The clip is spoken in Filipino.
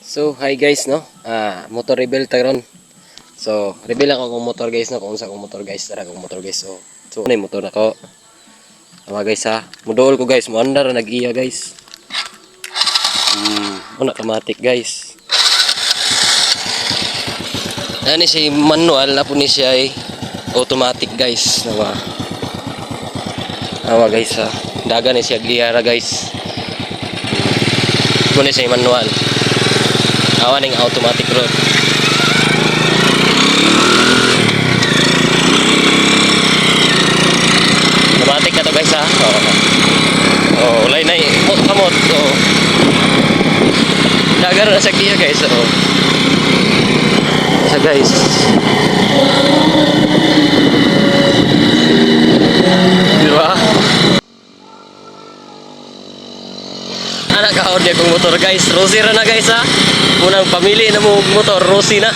So, hi guys, no? Motor reveal taron. So, reveal ako kung motor guys, no? Kung unsa kong motor guys, tara kong motor guys. So ano yung motor nako? Tama guys ha. Muduol ko guys, muandar nag-iya guys. Una kamatik guys. Ani si manual na po ni siya ay automatic guys. Nawa guys ha. Daga ni siya giyara guys. Muna siya manual. Awan ng automatic road. Automatic na to guys ha. Ulay na kamot. Dagar na sa giya guys. Sa guys. Diba? Anak ka-order kong motor guys. Rosy na guys ha. Munang pamili na mo motor. Rosy na.